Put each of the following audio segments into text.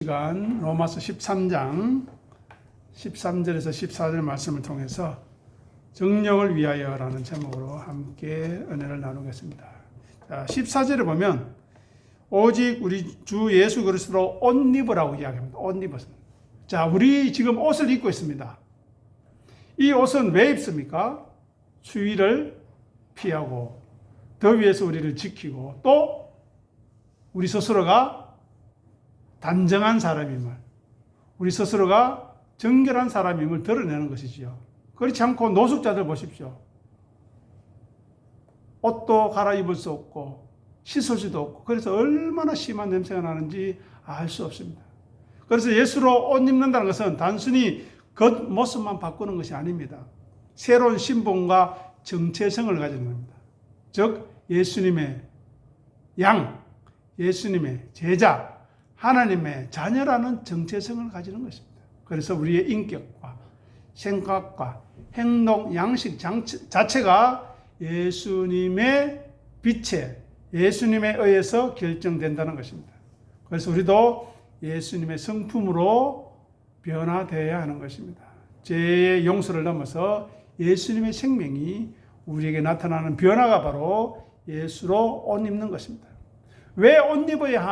시간 로마서 13장 13절에서 14절 말씀을 통해서 정령을 위하여라는 제목으로 함께 은혜를 나누겠습니다. 자, 14절에 보면 오직 우리 주 예수 그리스도로 옷 입으라고 이야기합니다. 옷 입었습니다. 자, 우리 지금 옷을 입고 있습니다. 이 옷은 왜 입습니까? 추위를 피하고 더위에서 우리를 지키고 또 우리 스스로가 단정한 사람임을, 우리 스스로가 정결한 사람임을 드러내는 것이지요. 그렇지 않고 노숙자들 보십시오. 옷도 갈아입을 수 없고 씻어지도 없고 그래서 얼마나 심한 냄새가 나는지 알 수 없습니다. 그래서 예수로 옷 입는다는 것은 단순히 겉모습만 바꾸는 것이 아닙니다. 새로운 신분과 정체성을 가지는 겁니다. 즉 예수님의 양, 예수님의 제자, 하나님의 자녀라는 정체성을 가지는 것입니다. 그래서 우리의 인격과 생각과 행동, 양식 자체가 예수님의 빛에, 예수님에 의해서 결정된다는 것입니다. 그래서 우리도 예수님의 성품으로 변화되어야 하는 것입니다. 죄의 용서를 넘어서 예수님의 생명이 우리에게 나타나는 변화가 바로 예수로 옷 입는 것입니다. 왜 옷 입어야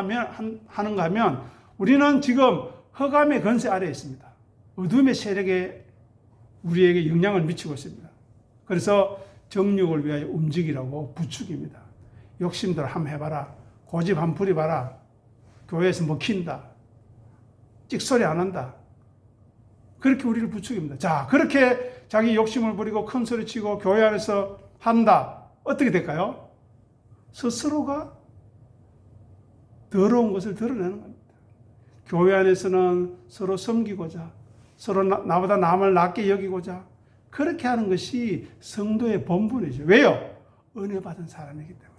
하는가 하면 우리는 지금 흑암의 권세 아래에 있습니다. 어둠의 세력에 우리에게 영향을 미치고 있습니다. 그래서 정욕을 위하여 움직이라고 부추깁니다. 욕심대로 한번 해봐라. 고집 한번 부려봐라. 교회에서 먹힌다. 찍소리 안 한다. 그렇게 우리를 부추깁니다. 자, 그렇게 자기 욕심을 부리고 큰 소리 치고 교회 안에서 한다. 어떻게 될까요? 스스로가 더러운 것을 드러내는 겁니다. 교회 안에서는 서로 섬기고자, 서로 나보다 남을 낮게 여기고자 그렇게 하는 것이 성도의 본분이죠. 왜요? 은혜 받은 사람이기 때문입니다.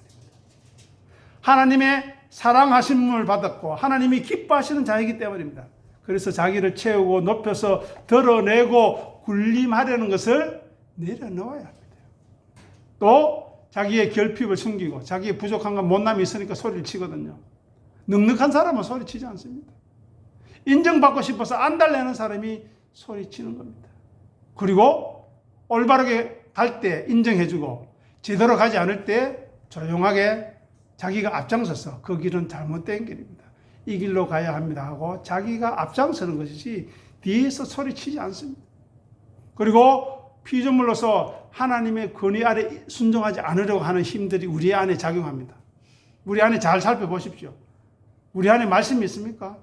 하나님의 사랑하심을 받았고 하나님이 기뻐하시는 자이기 때문입니다. 그래서 자기를 채우고 높여서 드러내고 군림하려는 것을 내려놓아야 합니다. 또 자기의 결핍을 숨기고 자기의 부족한 것 못남이 있으니까 소리를 치거든요. 넉넉한 사람은 소리치지 않습니다. 인정받고 싶어서 안달내는 사람이 소리치는 겁니다. 그리고 올바르게 갈 때 인정해주고 제대로 가지 않을 때 조용하게 자기가 앞장서서 그 길은 잘못된 길입니다. 이 길로 가야 합니다 하고 자기가 앞장서는 것이지 뒤에서 소리치지 않습니다. 그리고 피조물로서 하나님의 권위 아래 순종하지 않으려고 하는 힘들이 우리 안에 작용합니다. 우리 안에 잘 살펴보십시오. 우리 안에 말씀이 있습니까?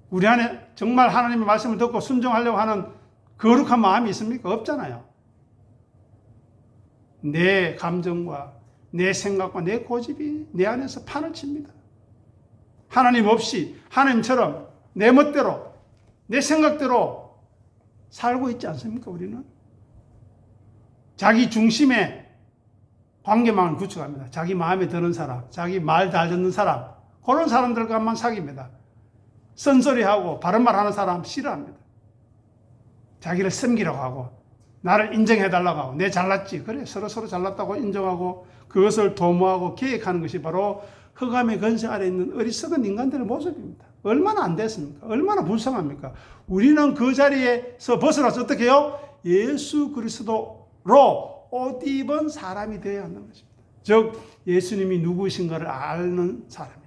우리 안에 정말 하나님의 말씀을 듣고 순종하려고 하는 거룩한 마음이 있습니까? 없잖아요. 내 감정과 내 생각과 내 고집이 내 안에서 판을 칩니다. 하나님 없이 하나님처럼 내 멋대로 내 생각대로 살고 있지 않습니까? 우리는 자기 중심의 관계망을 구축합니다. 자기 마음에 드는 사람, 자기 말 잘 듣는 사람, 그런 사람들과만 사귀입니다. 쓴소리하고 바른 말 하는 사람 싫어합니다. 자기를 섬기려고 하고 나를 인정해달라고 하고 내 잘났지, 그래 서로 잘났다고 인정하고 그것을 도모하고 계획하는 것이 바로 흑암의 권세 아래 있는 어리석은 인간들의 모습입니다. 얼마나 안 됐습니까? 얼마나 불쌍합니까? 우리는 그 자리에서 벗어나서 어떻게 해요? 예수 그리스도로 옷 입은 사람이 되어야 하는 것입니다. 즉 예수님이 누구이신가를 아는 사람입니다.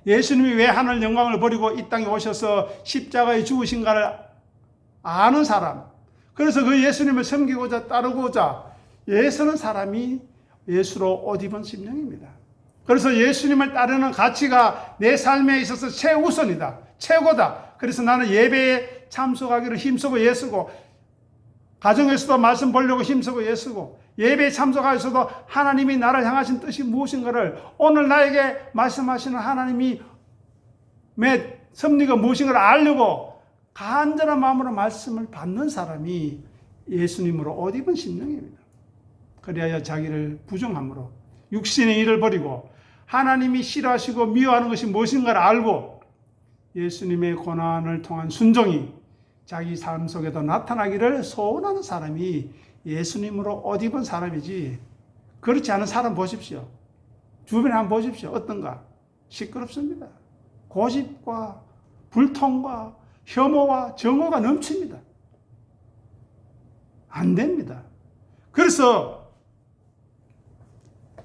예수님이 왜 하늘 영광을 버리고 이 땅에 오셔서 십자가에 죽으신가를 아는 사람. 그래서 그 예수님을 섬기고자 따르고자 애쓰는 사람이 예수로 옷 입은 심령입니다. 그래서 예수님을 따르는 가치가 내 삶에 있어서 최우선이다. 최고다. 그래서 나는 예배에 참석하기를 힘쓰고 애쓰고 가정에서도 말씀 보려고 힘쓰고 애쓰고 예배에 참석하여서도 하나님이 나를 향하신 뜻이 무엇인가를 오늘 나에게 말씀하시는 하나님이 섭리가 무엇인가를 알려고 간절한 마음으로 말씀을 받는 사람이 예수님으로 옷 입은 심령입니다. 그리하여 자기를 부정함으로 육신의 일을 버리고 하나님이 싫어하시고 미워하는 것이 무엇인가를 알고 예수님의 고난을 통한 순종이 자기 삶 속에도 나타나기를 소원하는 사람이 예수님으로 옷 입은 사람이지 그렇지 않은 사람 보십시오. 주변에 한번 보십시오. 어떤가? 시끄럽습니다. 고집과 불통과 혐오와 정오가 넘칩니다. 안 됩니다. 그래서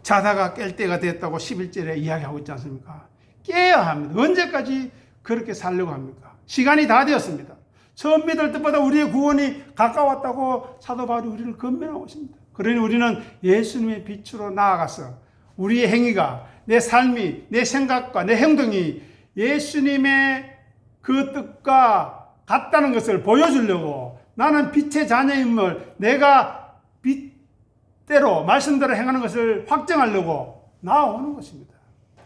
자다가 깰 때가 됐다고 11절에 이야기하고 있지 않습니까? 깨야 합니다. 언제까지 그렇게 살려고 합니까? 시간이 다 되었습니다. 처음 믿을 때보다 우리의 구원이 가까웠다고 사도 바울이 우리를 건면하고 있습니다. 그러니 우리는 예수님의 빛으로 나아가서 우리의 행위가, 내 삶이, 내 생각과 내 행동이 예수님의 그 뜻과 같다는 것을 보여주려고, 나는 빛의 자녀임을 내가 빛대로 말씀대로 행하는 것을 확정하려고 나아오는 것입니다.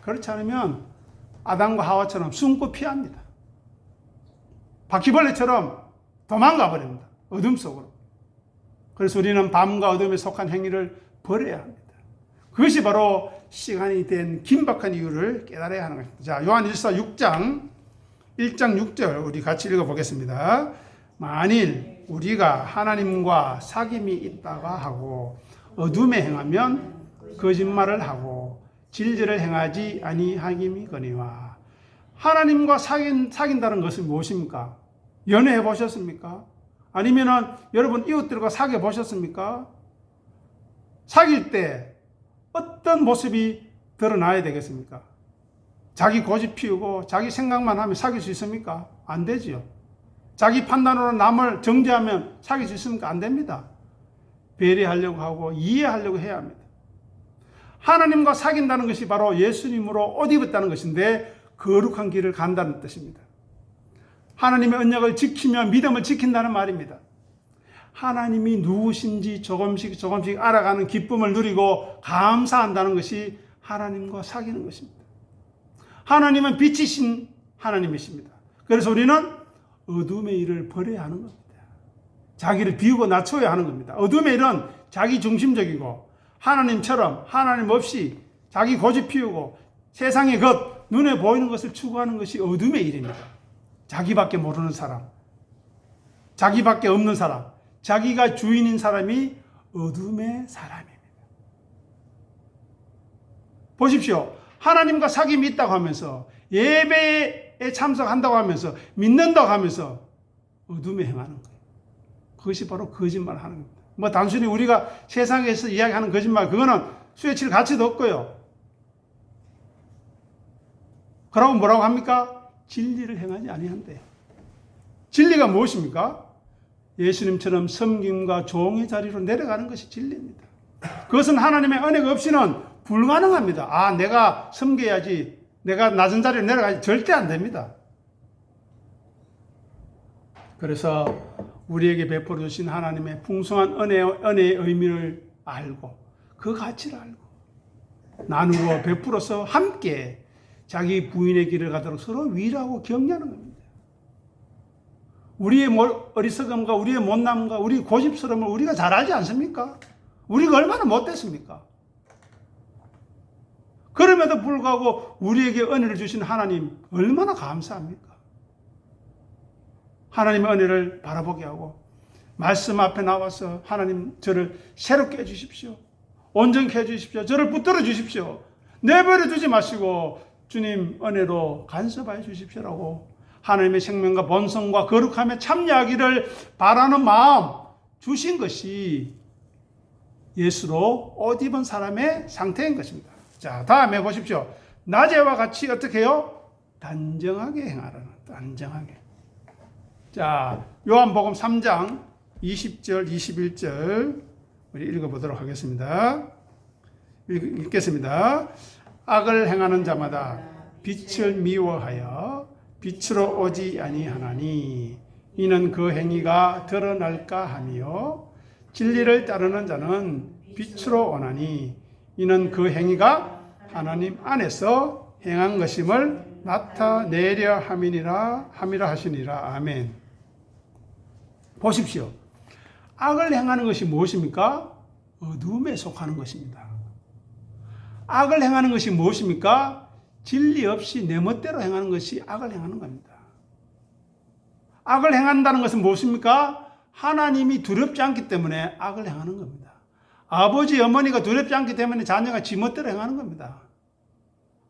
그렇지 않으면 아담과 하와처럼 숨고 피합니다. 바퀴벌레처럼 도망가 버립니다. 어둠 속으로. 그래서 우리는 밤과 어둠에 속한 행위를 버려야 합니다. 그것이 바로 시간이 된 긴박한 이유를 깨달아야 하는 것입니다. 자, 요한일서 6장 1장 6절 우리 같이 읽어보겠습니다. 만일 우리가 하나님과 사귐이 있다가 하고 어둠에 행하면 거짓말을 하고 진리를 행하지 아니하임이거니와. 하나님과 사귄다는 것은 무엇입니까? 연애해 보셨습니까? 아니면은 여러분 이웃들과 사귀어 보셨습니까? 사귈 때 어떤 모습이 드러나야 되겠습니까? 자기 고집 피우고 자기 생각만 하면 사귈 수 있습니까? 안 되지요. 자기 판단으로 남을 정죄하면 사귈 수 있습니까? 안 됩니다. 배려하려고 하고 이해하려고 해야 합니다. 하나님과 사귄다는 것이 바로 예수님으로 옷 입었다는 것인데 거룩한 길을 간다는 뜻입니다. 하나님의 언약을 지키며 믿음을 지킨다는 말입니다. 하나님이 누구신지 조금씩 알아가는 기쁨을 누리고 감사한다는 것이 하나님과 사귀는 것입니다. 하나님은 빛이신 하나님이십니다. 그래서 우리는 어둠의 일을 버려야 하는 겁니다. 자기를 비우고 낮춰야 하는 겁니다. 어둠의 일은 자기 중심적이고 하나님처럼 하나님 없이 자기 고집 피우고 세상의 것, 눈에 보이는 것을 추구하는 것이 어둠의 일입니다. 자기밖에 모르는 사람, 자기밖에 없는 사람, 자기가 주인인 사람이 어둠의 사람입니다. 보십시오. 하나님과 사귐이 있다고 하면서 예배에 참석한다고 하면서 믿는다고 하면서 어둠에 행하는 거예요. 그것이 바로 거짓말 하는 겁니다. 뭐 단순히 우리가 세상에서 이야기하는 거짓말, 그거는 수혜칠 가치도 없고요. 그러고 뭐라고 합니까? 진리를 행하지 아니한대. 진리가 무엇입니까? 예수님처럼 섬김과 종의 자리로 내려가는 것이 진리입니다. 그것은 하나님의 은혜가 없이는 불가능합니다. 아, 내가 섬겨야지, 내가 낮은 자리로 내려가야지, 절대 안 됩니다. 그래서 우리에게 베풀어 주신 하나님의 풍성한 은혜의 의미를 알고 그 가치를 알고 나누고 베풀어서 함께 자기 부인의 길을 가도록 서로 위로하고 격려하는 겁니다. 우리의 어리석음과 우리의 못남과 우리의 고집스러움을 우리가 잘 알지 않습니까? 우리가 얼마나 못됐습니까? 그럼에도 불구하고 우리에게 은혜를 주신 하나님 얼마나 감사합니까? 하나님의 은혜를 바라보게 하고 말씀 앞에 나와서 하나님 저를 새롭게 해주십시오. 온전케 해주십시오. 저를 붙들어 주십시오. 내버려 두지 마시고 주님 은혜로 간섭하여 주십시오라고 하나님의 생명과 본성과 거룩함에 참여하기를 바라는 마음 주신 것이 예수로 옷 입은 사람의 상태인 것입니다. 자, 다음에 보십시오. 낮에와 같이 어떻게 해요? 단정하게 행하라는, 단정하게. 자, 요한복음 3장 20절, 21절 우리 읽어보도록 하겠습니다. 읽겠습니다. 악을 행하는 자마다 빛을 미워하여 빛으로 오지 아니하나니 이는 그 행위가 드러날까 하며 진리를 따르는 자는 빛으로 오나니 이는 그 행위가 하나님 안에서 행한 것임을 나타내려 함이라 하시니라. 아멘. 보십시오. 악을 행하는 것이 무엇입니까? 어둠에 속하는 것입니다. 악을 행하는 것이 무엇입니까? 진리 없이 내 멋대로 행하는 것이 악을 행하는 겁니다. 악을 행한다는 것은 무엇입니까? 하나님이 두렵지 않기 때문에 악을 행하는 겁니다. 아버지, 어머니가 두렵지 않기 때문에 자녀가 지 멋대로 행하는 겁니다.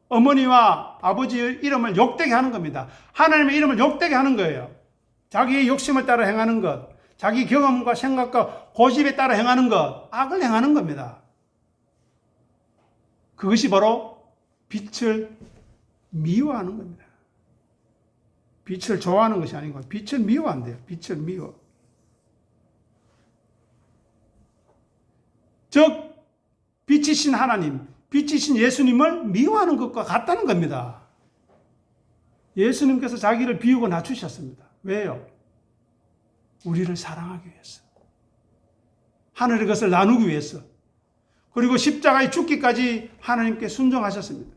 어머니와 아버지의 이름을 욕되게 하는 겁니다. 하나님의 이름을 욕되게 하는 거예요. 자기의 욕심을 따라 행하는 것, 자기 경험과 생각과 고집에 따라 행하는 것, 악을 행하는 겁니다. 그것이 바로 빛을 미워하는 겁니다. 빛을 좋아하는 것이 아니고 빛을 미워한대요. 빛을 미워. 즉 빛이신 하나님, 빛이신 예수님을 미워하는 것과 같다는 겁니다. 예수님께서 자기를 비우고 낮추셨습니다. 왜요? 우리를 사랑하기 위해서. 하늘의 것을 나누기 위해서. 그리고 십자가에 죽기까지 하나님께 순종하셨습니다.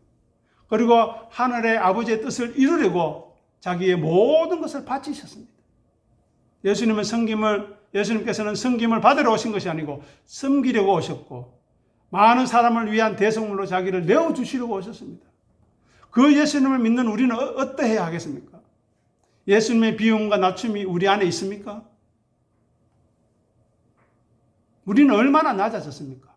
그리고 하늘의 아버지의 뜻을 이루려고 자기의 모든 것을 바치셨습니다. 예수님께서는 섬김을 받으러 오신 것이 아니고 섬기려고 오셨고 많은 사람을 위한 대속물로 자기를 내어주시려고 오셨습니다. 그 예수님을 믿는 우리는 어떠해야 하겠습니까? 예수님의 비움과 낮춤이 우리 안에 있습니까? 우리는 얼마나 낮아졌습니까?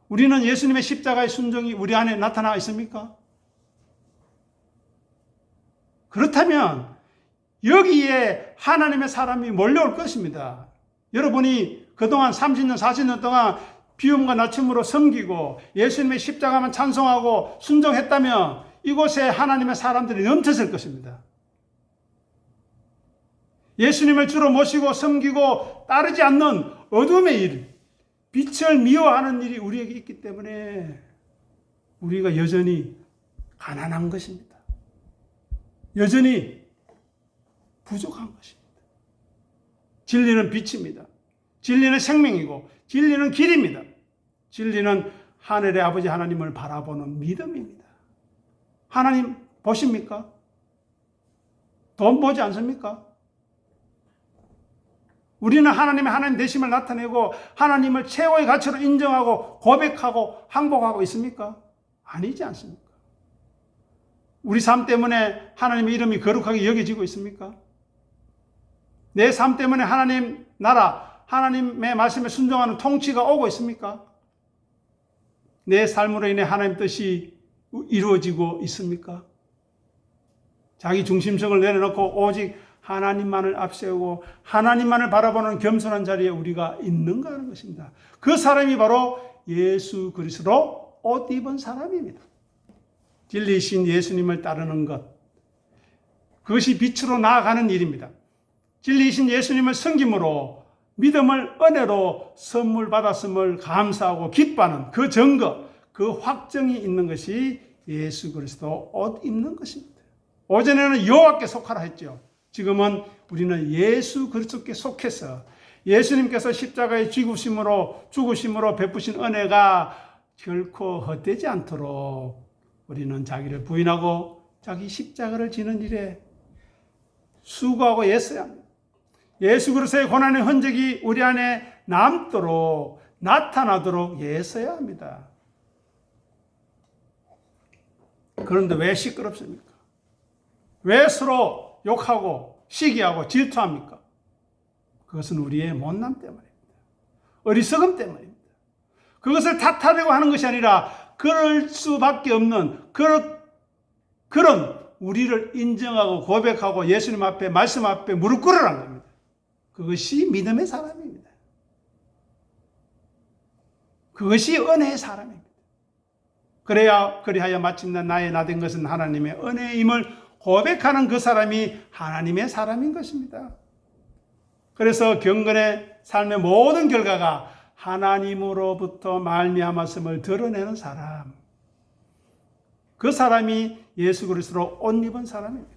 우리는 예수님의 십자가의 순종이 우리 안에 나타나 있습니까? 그렇다면 여기에 하나님의 사람이 몰려올 것입니다. 여러분이 그동안 30년, 40년 동안 비움과 낮춤으로 섬기고 예수님의 십자가만 찬송하고 순종했다면 이곳에 하나님의 사람들이 넘쳤을 것입니다. 예수님을 주로 모시고 섬기고 따르지 않는 어둠의 일, 빛을 미워하는 일이 우리에게 있기 때문에 우리가 여전히 가난한 것입니다. 여전히 부족한 것입니다. 진리는 빛입니다. 진리는 생명이고 진리는 길입니다. 진리는 하늘의 아버지 하나님을 바라보는 믿음입니다. 하나님 보십니까? 돈 보지 않습니까? 우리는 하나님 되심을 나타내고 하나님을 최고의 가치로 인정하고 고백하고 항복하고 있습니까? 아니지 않습니까? 우리 삶 때문에 하나님의 이름이 거룩하게 여겨지고 있습니까? 내 삶 때문에 하나님 나라, 하나님의 말씀에 순종하는 통치가 오고 있습니까? 내 삶으로 인해 하나님 뜻이 이루어지고 있습니까? 자기 중심성을 내려놓고 오직 하나님만을 앞세우고 하나님만을 바라보는 겸손한 자리에 우리가 있는가 하는 것입니다. 그 사람이 바로 예수 그리스도로 옷 입은 사람입니다. 진리이신 예수님을 따르는 것, 그것이 빛으로 나아가는 일입니다. 진리이신 예수님을 섬김으로 믿음을 은혜로 선물 받았음을 감사하고 기뻐하는 그 증거, 그 확정이 있는 것이 예수 그리스도 옷 입는 것입니다. 오전에는 여호와께 속하라 했죠. 지금은 우리는 예수 그리스도께 속해서 예수님께서 십자가의 죽으심으로 베푸신 은혜가 결코 헛되지 않도록 우리는 자기를 부인하고 자기 십자가를 지는 일에 수고하고 애써야 합니다. 예수 그리스도의 고난의 흔적이 우리 안에 남도록 나타나도록 애써야 합니다. 그런데 왜 시끄럽습니까? 왜 서로 욕하고 시기하고 질투합니까? 그것은 우리의 못남 때문입니다. 어리석음 때문입니다. 그것을 탓하려고 하는 것이 아니라 그럴 수밖에 없는 그런 우리를 인정하고 고백하고 예수님 앞에 말씀 앞에 무릎 꿇으라는 겁니다. 그것이 믿음의 사람입니다. 그것이 은혜의 사람입니다. 그리하여 마침내 나의 나 된 것은 하나님의 은혜임을 고백하는 그 사람이 하나님의 사람인 것입니다. 그래서 경건의 삶의 모든 결과가 하나님으로부터 말미암았음을 드러내는 사람, 그 사람이 예수 그리스도로 옷 입은 사람입니다.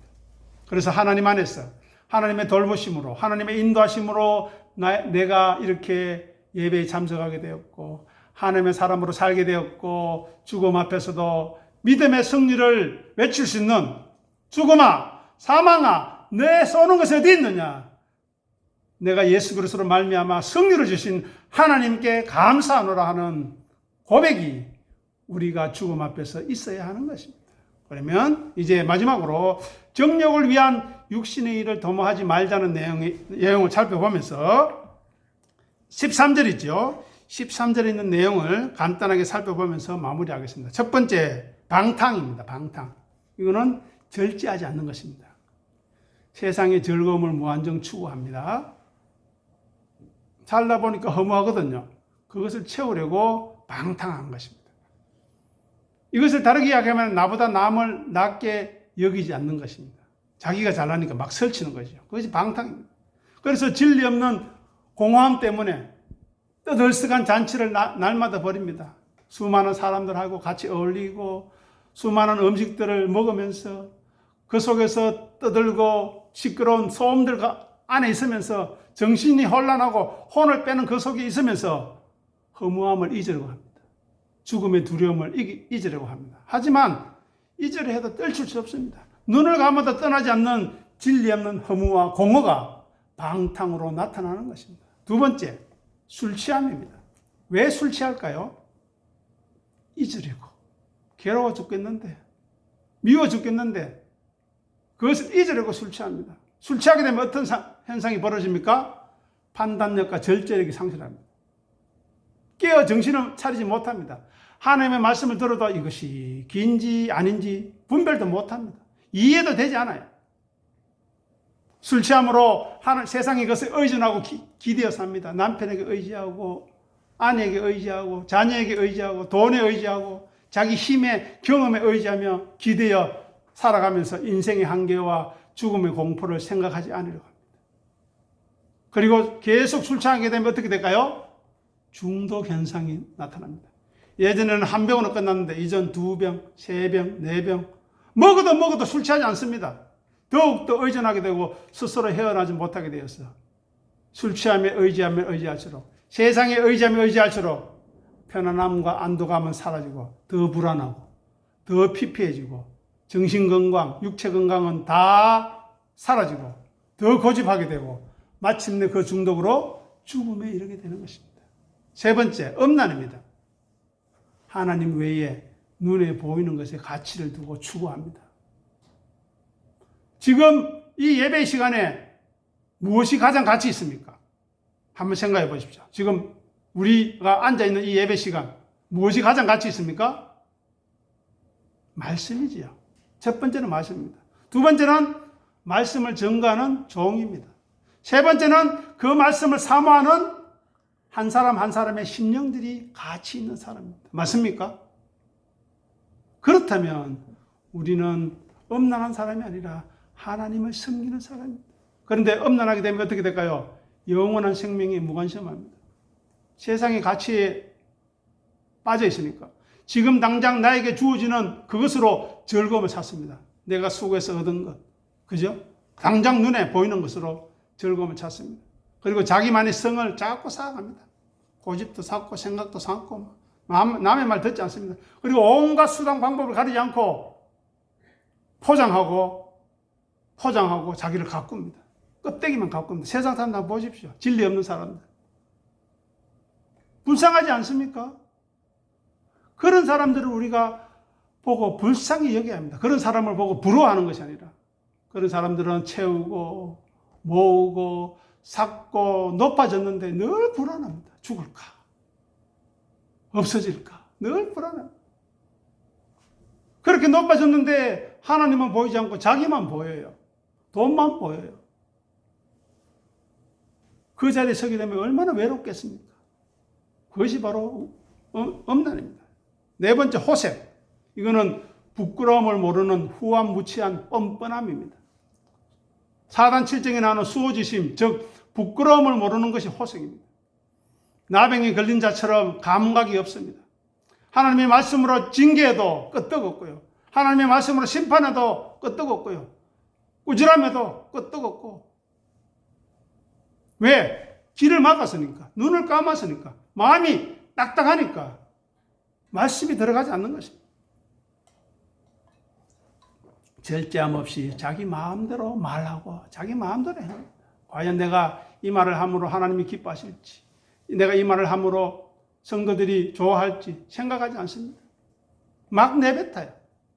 그래서 하나님 안에서 하나님의 돌보심으로 하나님의 인도하심으로 내가 이렇게 예배에 참석하게 되었고 하나님의 사람으로 살게 되었고 죽음 앞에서도 믿음의 승리를 외칠 수 있는 죽음아 사망아 내 쏘는 것이 어디 있느냐, 내가 예수 그리스도로 말미암아 승리를 주신 하나님께 감사하노라 하는 고백이 우리가 죽음 앞에서 있어야 하는 것입니다. 그러면 이제 마지막으로 정욕을 위한 육신의 일을 도모하지 말자는 내용을 살펴보면서 13절이죠. 13절에 있는 내용을 간단하게 살펴보면서 마무리하겠습니다. 첫 번째, 방탕입니다. 방탕. 이거는 절제하지 않는 것입니다. 세상의 즐거움을 무한정 추구합니다. 살다 보니까 허무하거든요. 그것을 채우려고 방탕한 것입니다. 이것을 다르게 이야기하면 나보다 남을 낮게 여기지 않는 것입니다. 자기가 잘나니까 막 설치는 거죠. 그것이 방탕입니다. 그래서 진리 없는 공허함 때문에 떠들썩한 잔치를 날마다 벌입니다. 수많은 사람들하고 같이 어울리고 수많은 음식들을 먹으면서 그 속에서 떠들고 시끄러운 소음들 안에 있으면서 정신이 혼란하고 혼을 빼는 그 속에 있으면서 허무함을 잊으려고 합니다. 죽음의 두려움을 잊으려고 합니다. 하지만 잊으려 해도 떨칠 수 없습니다. 눈을 감아도 떠나지 않는 진리 없는 허무와 공허가 방탕으로 나타나는 것입니다. 두 번째, 술 취함입니다. 왜 술 취할까요? 잊으려고. 괴로워 죽겠는데, 미워 죽겠는데 그것을 잊으려고 술 취합니다. 술 취하게 되면 어떤 현상이 벌어집니까? 판단력과 절제력이 상실합니다. 깨어 정신을 차리지 못합니다. 하나님의 말씀을 들어도 이것이 긴지 아닌지 분별도 못합니다. 이해도 되지 않아요. 술 취함으로 세상의 것에 의존하고 기대어 삽니다. 남편에게 의지하고 아내에게 의지하고 자녀에게 의지하고 돈에 의지하고 자기 힘에 경험에 의지하며 기대어 살아가면서 인생의 한계와 죽음의 공포를 생각하지 않으려고 합니다. 그리고 계속 술 취하게 되면 어떻게 될까요? 중독 현상이 나타납니다. 예전에는 한 병으로 끝났는데 이전 2병, 3병, 4병 먹어도 술 취하지 않습니다. 더욱더 의존하게 되고 스스로 헤어나지 못하게 되었어. 술 취함에 의지하면 의지할수록 세상에 의지하면 의지할수록 편안함과 안도감은 사라지고 더 불안하고 더 피폐해지고 정신건강, 육체건강은 다 사라지고 더 고집하게 되고 마침내 그 중독으로 죽음에 이르게 되는 것입니다. 세 번째, 엄란입니다. 하나님 외에 눈에 보이는 것에 가치를 두고 추구합니다. 지금 이 예배 시간에 무엇이 가장 가치 있습니까? 한번 생각해 보십시오. 지금 우리가 앉아있는 이 예배 시간 무엇이 가장 가치 있습니까? 말씀이지요. 첫 번째는 말씀입니다. 두 번째는 말씀을 전가하는 종입니다. 세 번째는 그 말씀을 사모하는 한 사람 한 사람의 심령들이 가치 있는 사람입니다. 맞습니까? 그렇다면 우리는 엄란한 사람이 아니라 하나님을 섬기는 사람입니다. 그런데 엄란하게 되면 어떻게 될까요? 영원한 생명이 무관심합니다. 세상의 가치에 빠져 있으니까 지금 당장 나에게 주어지는 그것으로 즐거움을 찾습니다. 내가 수고해서 얻은 것, 그죠? 당장 눈에 보이는 것으로 즐거움을 찾습니다. 그리고 자기만의 성을 자꾸 쌓아갑니다. 고집도 쌓고 생각도 쌓고 남의 말 듣지 않습니다. 그리고 온갖 수단 방법을 가리지 않고 포장하고 자기를 가꿉니다. 껍데기만 가꿉니다. 세상 사람들 한번 보십시오. 진리 없는 사람들. 불쌍하지 않습니까? 그런 사람들을 우리가 보고 불쌍히 여겨야 합니다. 그런 사람을 보고 부러워하는 것이 아니라 그런 사람들은 채우고 모으고 삭고 높아졌는데 늘 불안합니다. 죽을까? 없어질까? 늘 불안합니다. 그렇게 높아졌는데 하나님은 보이지 않고 자기만 보여요. 돈만 보여요. 그 자리에 서게 되면 얼마나 외롭겠습니까? 그것이 바로 엄난입니다. 네 번째, 호색. 이거는 부끄러움을 모르는 후한무치한 뻔뻔함입니다. 사단 7정에 나오는 수호지심, 즉 부끄러움을 모르는 것이 호색입니다. 나병에 걸린 자처럼 감각이 없습니다. 하나님의 말씀으로 징계해도 끄떡없고요. 하나님의 말씀으로 심판해도 끄떡없고요. 꾸지람해도 끄떡없고. 왜? 길을 막았으니까. 눈을 감았으니까. 마음이 딱딱하니까. 말씀이 들어가지 않는 것입니다. 절제함 없이 자기 마음대로 말하고 자기 마음대로 해요. 과연 내가 이 말을 함으로 하나님이 기뻐하실지, 내가 이 말을 함으로 성도들이 좋아할지 생각하지 않습니다. 막 내뱉어요.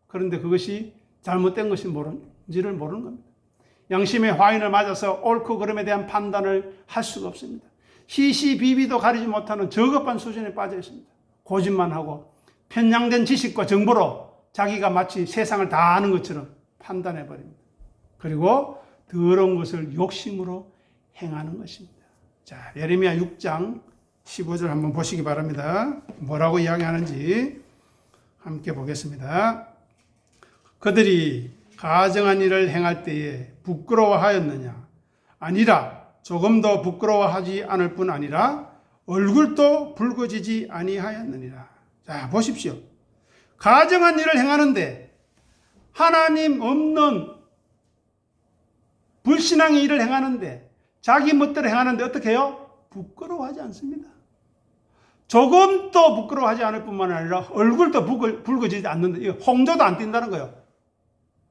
그런데 그것이 잘못된 것인지를 모르는 겁니다. 양심의 화인을 맞아서 옳고 그름에 대한 판단을 할 수가 없습니다. 시시비비도 가리지 못하는 저급한 수준에 빠져 있습니다. 고집만 하고 편향된 지식과 정보로 자기가 마치 세상을 다 아는 것처럼 판단해 버립니다. 그리고 더러운 것을 욕심으로 행하는 것입니다. 자, 예레미야 6장 15절 한번 보시기 바랍니다. 뭐라고 이야기하는지 함께 보겠습니다. 그들이 가정한 일을 행할 때에 부끄러워하였느냐? 아니라 조금도 부끄러워하지 않을 뿐 아니라 얼굴도 붉어지지 아니하였느니라. 자, 보십시오. 가정한 일을 행하는데 하나님 없는 불신앙의 일을 행하는데 자기 멋대로 행하는데 어떻게 해요? 부끄러워하지 않습니다. 조금도 부끄러워하지 않을 뿐만 아니라 얼굴도 붉어지지 않는다. 홍조도 안 띈다는 거예요.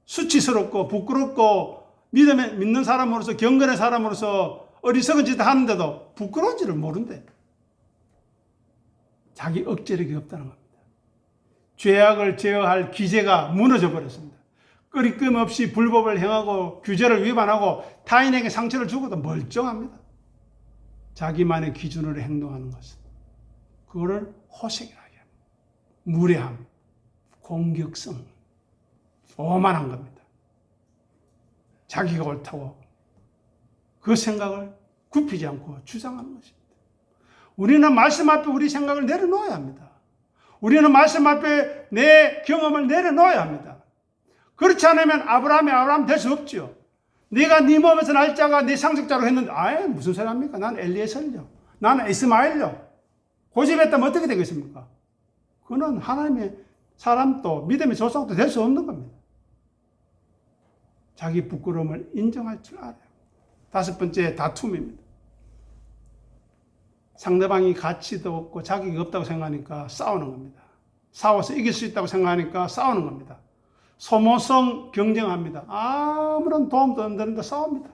수치스럽고 부끄럽고 믿는 사람으로서 경건의 사람으로서 어리석은 짓을 하는데도 부끄러운 줄을 모른대. 자기 억제력이 없다는 겁니다. 죄악을 제어할 기제가 무너져 버렸습니다. 끊임없이 불법을 행하고 규제를 위반하고 타인에게 상처를 주고도 멀쩡합니다. 자기만의 기준으로 행동하는 것은 그거를 호색이라고 합니다. 무례함, 공격성, 오만한 겁니다. 자기가 옳다고 그 생각을 굽히지 않고 주장하는 것입니다. 우리는 말씀 앞에 우리 생각을 내려놓아야 합니다. 우리는 말씀 앞에 내 경험을 내려놓아야 합니다. 그렇지 않으면 아브라함이 될 수 없죠. 네가 네 몸에서 날 자가 네 상속자로 했는데 아예 무슨 소리 합니까? 난 엘리에셀요. 나는 이스마엘요. 고집했다면 어떻게 되겠습니까? 그는 하나님의 사람도 믿음의 조상도 될 수 없는 겁니다. 자기 부끄러움을 인정할 줄 알아요. 다섯 번째, 다툼입니다. 상대방이 가치도 없고 자격이 없다고 생각하니까 싸우는 겁니다. 싸워서 이길 수 있다고 생각하니까 싸우는 겁니다. 소모성 경쟁합니다. 아무런 도움도 안 되는데 싸웁니다.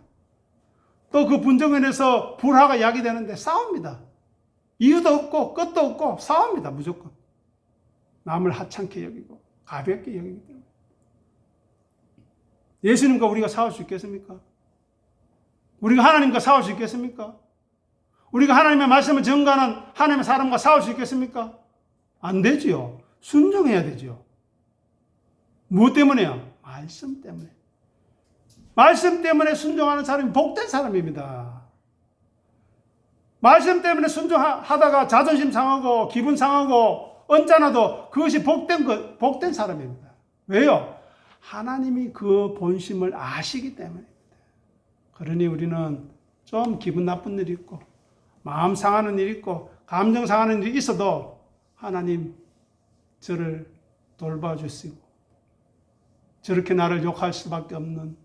또 그 분쟁에서 불화가 야기되는데 싸웁니다. 이유도 없고 끝도 없고 싸웁니다. 무조건. 남을 하찮게 여기고 가볍게 여기기 때문에. 예수님과 우리가 싸울 수 있겠습니까? 우리가 하나님과 싸울 수 있겠습니까? 우리가 하나님의 말씀을 전가하는 하나님의 사람과 싸울 수 있겠습니까? 안 되지요. 순종해야 되죠. 무엇 때문에요? 말씀 때문에. 말씀 때문에 순종하는 사람이 복된 사람입니다. 말씀 때문에 순종하다가 자존심 상하고 기분 상하고 언짢아도 그것이 복된 사람입니다. 왜요? 하나님이 그 본심을 아시기 때문입니다. 그러니 우리는 좀 기분 나쁜 일이 있고 마음 상하는 일이 있고 감정 상하는 일이 있어도 하나님 저를 돌봐주시고 저렇게 나를 욕할 수밖에 없는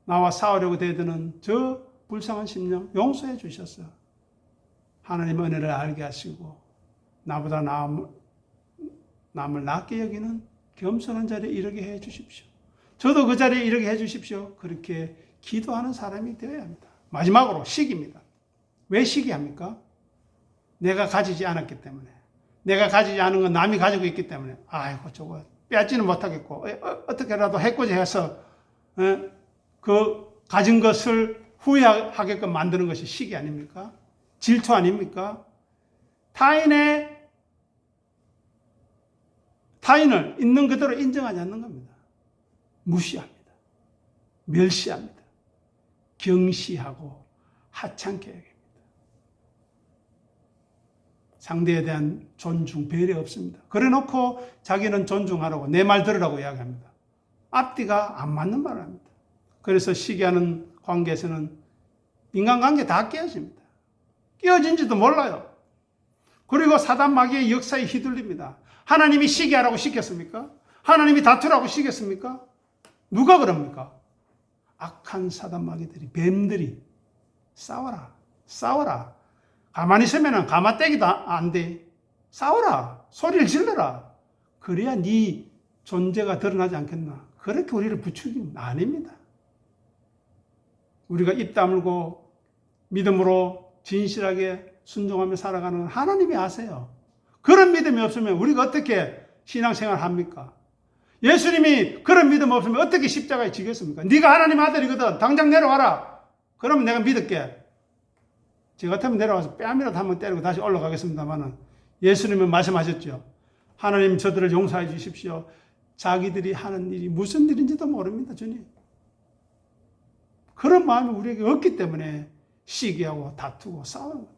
나와 싸우려고 대드는 저 불쌍한 심령 용서해 주셨어요. 하나님의 은혜를 알게 하시고 나보다 남을 낮게 여기는 겸손한 자리에 이르게 해 주십시오. 저도 그 자리에 이르게 해 주십시오. 그렇게 기도하는 사람이 되어야 합니다. 마지막으로 시기입니다. 왜 시기합니까? 내가 가지지 않았기 때문에. 내가 가지지 않은 건 남이 가지고 있기 때문에. 아이고 저거 빼앗지는 못하겠고 어떻게라도 해코지해서 그 가진 것을 후회하게끔 만드는 것이 시기 아닙니까? 질투 아닙니까? 타인을 있는 그대로 인정하지 않는 겁니다. 무시합니다. 멸시합니다. 경시하고 하찮게 여깁니다. 상대에 대한 존중, 배려 없습니다. 그래 놓고 자기는 존중하라고 내 말 들으라고 이야기합니다. 앞뒤가 안 맞는 말을 합니다. 그래서 시기하는 관계에서는 인간관계 다 깨어집니다. 깨어진지도 몰라요. 그리고 사단 마귀의 역사에 휘둘립니다. 하나님이 시기하라고 시켰습니까? 하나님이 다투라고 시켰습니까? 누가 그럽니까? 악한 사단 마귀들이, 뱀들이 싸워라. 가만히 있으면 가마떼기도 안 돼. 싸워라. 소리를 질러라. 그래야 네 존재가 드러나지 않겠나. 그렇게 우리를 부추기면 아닙니다. 우리가 입 다물고 믿음으로 진실하게 순종하며 살아가는 하나님이 아세요. 그런 믿음이 없으면 우리가 어떻게 신앙생활을 합니까? 예수님이 그런 믿음 없으면 어떻게 십자가에 지겠습니까? 네가 하나님 아들이거든. 당장 내려와라. 그러면 내가 믿을게. 저 같으면 내려와서 뺨이라도 한번 때리고 다시 올라가겠습니다만은 예수님은 말씀하셨죠. 하나님 저들을 용서해 주십시오. 자기들이 하는 일이 무슨 일인지도 모릅니다, 주님. 그런 마음이 우리에게 없기 때문에 시기하고 다투고 싸우는 겁니다.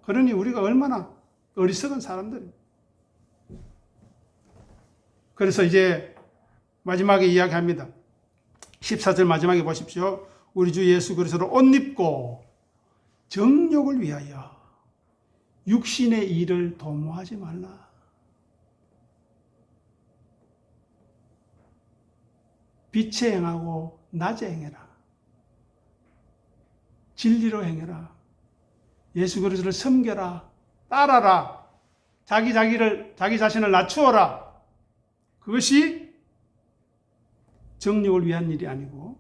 그러니 우리가 얼마나 어리석은 사람들입니다. 그래서 이제 마지막에 이야기합니다. 14절 마지막에 보십시오. 우리 주 예수 그리스도로 옷 입고 정욕을 위하여 육신의 일을 도모하지 말라. 빛에 행하고 낮에 행해라. 진리로 행해라. 예수 그리스도를 섬겨라. 따라라. 자기 자신을 낮추어라. 그것이 정욕을 위한 일이 아니고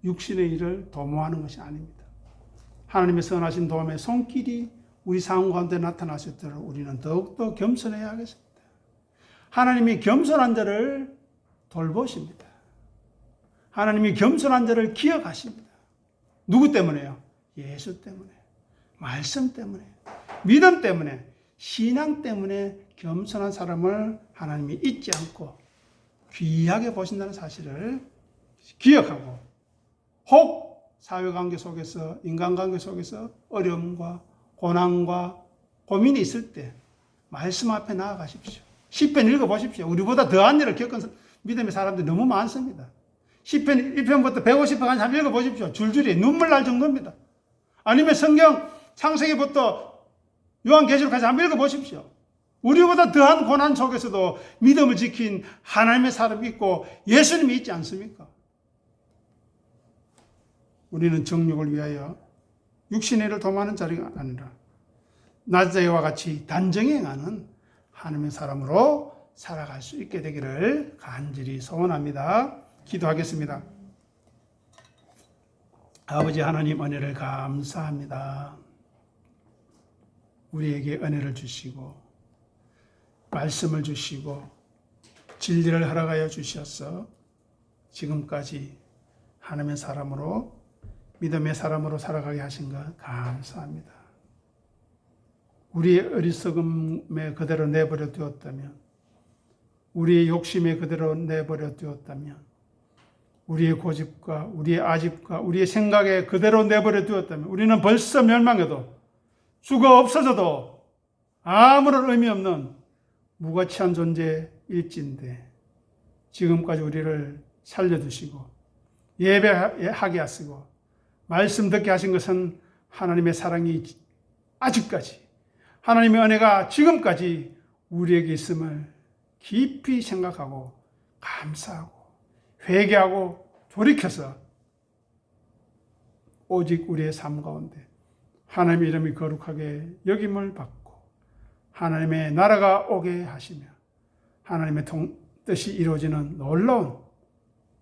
육신의 일을 도모하는 것이 아닙니다. 하나님의 선하신 도움의 손길이 우리 삶 가운데 나타나셨도록 우리는 더욱더 겸손해야 하겠습니다. 하나님이 겸손한 자를 돌보십니다. 하나님이 겸손한 자를 기억하십니다. 누구 때문에요? 예수 때문에, 말씀 때문에, 믿음 때문에, 신앙 때문에 겸손한 사람을 하나님이 잊지 않고 귀하게 보신다는 사실을 기억하고, 혹 사회관계 속에서, 인간관계 속에서 어려움과 고난과 고민이 있을 때 말씀 앞에 나아가십시오. 시편 읽어보십시오. 우리보다 더한 일을 겪은 믿음의 사람들이 너무 많습니다. 시편 1편부터 150편까지 한번 읽어보십시오. 줄줄이 눈물 날 정도입니다. 아니면 성경 창세기부터 요한계시록까지 한번 읽어보십시오. 우리보다 더한 고난 속에서도 믿음을 지킨 하나님의 사람이 있고 예수님이 있지 않습니까? 우리는 정욕을 위하여 육신의 일을 도모하는 자리가 아니라 낮에와 같이 단정히 행하는 하나님의 사람으로 살아갈 수 있게 되기를 간절히 소원합니다. 기도하겠습니다. 아버지 하나님 은혜를 감사합니다. 우리에게 은혜를 주시고 말씀을 주시고 진리를 허락하여 주셔서 지금까지 하나님의 사람으로 믿음의 사람으로 살아가게 하신 것 감사합니다. 우리의 어리석음에 그대로 내버려 두었다면, 우리의 욕심에 그대로 내버려 두었다면, 우리의 고집과 우리의 아집과 우리의 생각에 그대로 내버려 두었다면 우리는 벌써 멸망해도 주가 없어져도 아무런 의미 없는 무가치한 존재일진데 지금까지 우리를 살려두시고 예배하게 하시고 말씀 듣게 하신 것은 하나님의 사랑이 아직까지, 하나님의 은혜가 지금까지 우리에게 있음을 깊이 생각하고 감사하고 회개하고 돌이켜서 오직 우리의 삶 가운데 하나님의 이름이 거룩하게 여김을 받고 하나님의 나라가 오게 하시며 하나님의 뜻이 이루어지는 놀라운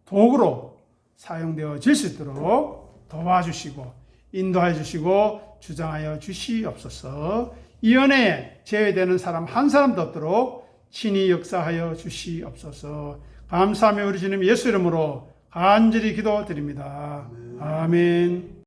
도구로 사용되어질 수 있도록 도와주시고 인도하여 주시고 주장하여 주시옵소서. 이 은혜에 제외되는 사람 한 사람도 없도록 친히 역사하여 주시옵소서. 감사하며 우리 주님 예수 이름으로 간절히 기도드립니다. 아멘.